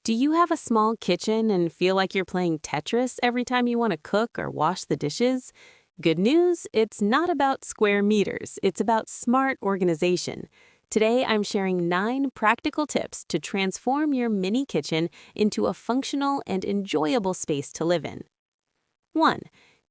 Do you have a small kitchen and feel like you're playing Tetris every time you want to cook or wash the dishes? Good news, it's not about square meters, it's about smart organization. Today, I'm sharing 9 practical tips to transform your mini kitchen into a functional and enjoyable space to live in. 1.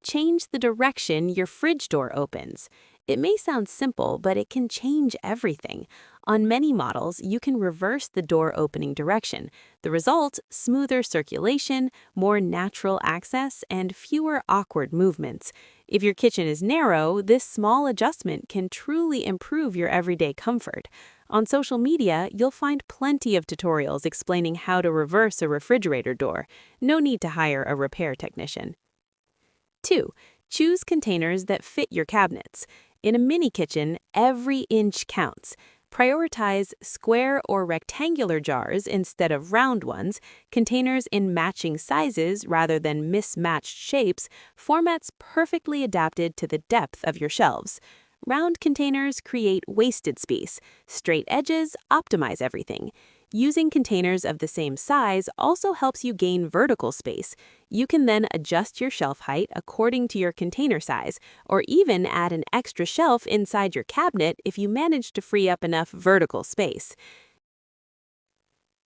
Change the direction your fridge door opens. It may sound simple, but it can change everything. On many models, you can reverse the door opening direction. The result, smoother circulation, more natural access, and fewer awkward movements. If your kitchen is narrow, this small adjustment can truly improve your everyday comfort. On social media, you'll find plenty of tutorials explaining how to reverse a refrigerator door. No need to hire a repair technician. 2. Choose containers that fit your cabinets. In a mini kitchen, every inch counts. Prioritize square or rectangular jars instead of round ones, containers in matching sizes rather than mismatched shapes, formats perfectly adapted to the depth of your shelves. Round containers create wasted space. Straight edges optimize everything. Using containers of the same size also helps you gain vertical space. You can then adjust your shelf height according to your container size, or even add an extra shelf inside your cabinet if you manage to free up enough vertical space.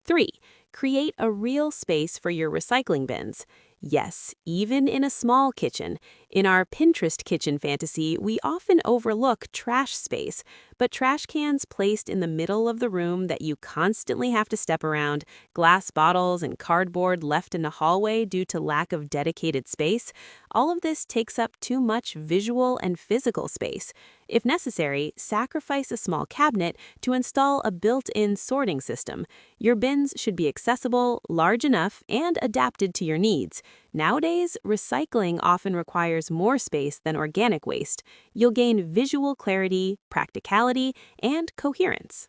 3. Create a real space for your recycling bins. Yes, even in a small kitchen. In our Pinterest kitchen fantasy, we often overlook trash space, but trash cans placed in the middle of the room that you constantly have to step around, glass bottles and cardboard left in the hallway due to lack of dedicated space, all of this takes up too much visual and physical space. If necessary, sacrifice a small cabinet to install a built-in sorting system. Your bins should be accessible, large enough, and adapted to your needs. Nowadays, recycling often requires more space than organic waste. You'll gain visual clarity, practicality, and coherence.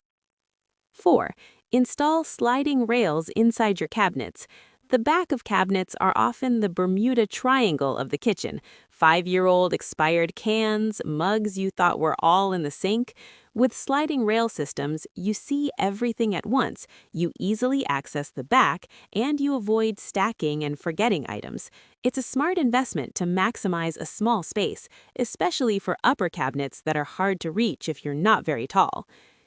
4. Install sliding rails inside your cabinets. The back of cabinets are often the Bermuda Triangle of the kitchen. 5-year-old expired cans, mugs you thought were all in the sink. With sliding rail systems, you see everything at once, you easily access the back, and you avoid stacking and forgetting items. It's a smart investment to maximize a small space, especially for upper cabinets that are hard to reach if you're not very tall.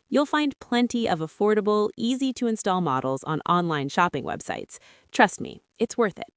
You'll find plenty of affordable, easy-to-install models on online shopping websites. Trust me, it's worth it.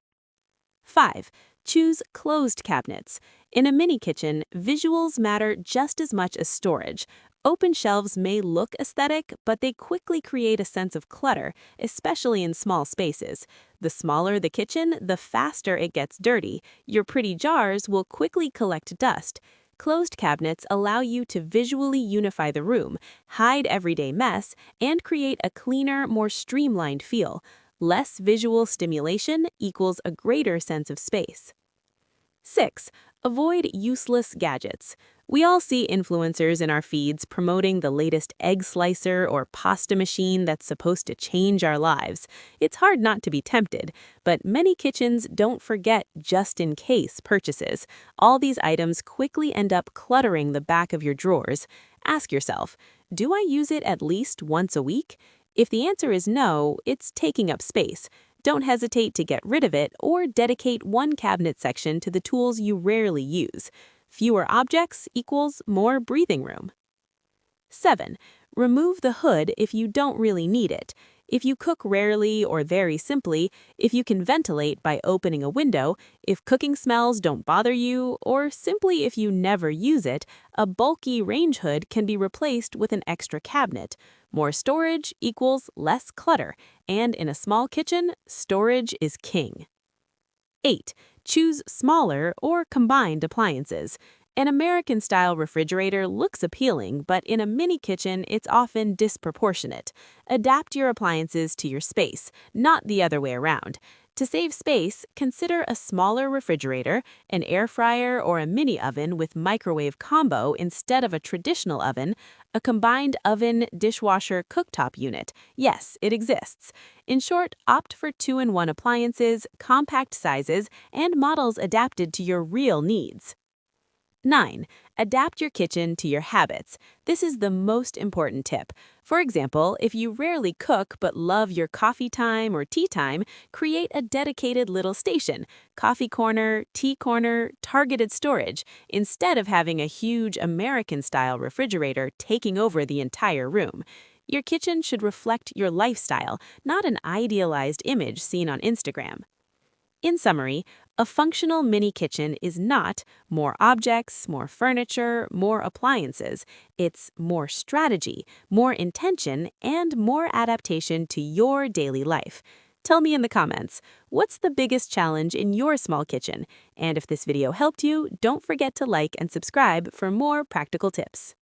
5. Choose closed cabinets. In a mini kitchen, visuals matter just as much as storage. Open shelves may look aesthetic, but they quickly create a sense of clutter, especially in small spaces. The smaller the kitchen, the faster it gets dirty. Your pretty jars will quickly collect dust. Closed cabinets allow you to visually unify the room, hide everyday mess, and create a cleaner, more streamlined feel. Less visual stimulation equals a greater sense of space. 6. Avoid useless gadgets. We all see influencers in our feeds promoting the latest egg slicer or pasta machine that's supposed to change our lives. It's hard not to be tempted, but many kitchens don't forget just-in-case purchases. All these items quickly end up cluttering the back of your drawers. Ask yourself, do I use it at least once a week? If the answer is no, it's taking up space. Don't hesitate to get rid of it or dedicate one cabinet section to the tools you rarely use. Fewer objects equals more breathing room. 7. Remove the hood if you don't really need it. If you cook rarely or very simply, if you can ventilate by opening a window, if cooking smells don't bother you, or simply if you never use it, a bulky range hood can be replaced with an extra cabinet. More storage equals less clutter, and in a small kitchen, storage is king. 8. Choose smaller or combined appliances. An American-style refrigerator looks appealing, but in a mini kitchen, it's often disproportionate. Adapt your appliances to your space, not the other way around. To save space, consider a smaller refrigerator, an air fryer, or a mini oven with microwave combo instead of a traditional oven, a combined oven, dishwasher, cooktop unit. Yes, it exists. In short, opt for 2-in-1 appliances, compact sizes, and models adapted to your real needs. 9. Adapt your kitchen to your habits. This is the most important tip. For example, if you rarely cook but love your coffee time or tea time, create a dedicated little station, coffee corner, tea corner, targeted storage, instead of having a huge American-style refrigerator taking over the entire room. Your kitchen should reflect your lifestyle, not an idealized image seen on Instagram. In summary, a functional mini kitchen is not more objects, more furniture, more appliances. It's more strategy, more intention, and more adaptation to your daily life. Tell me in the comments, what's the biggest challenge in your small kitchen? And if this video helped you, don't forget to like and subscribe for more practical tips.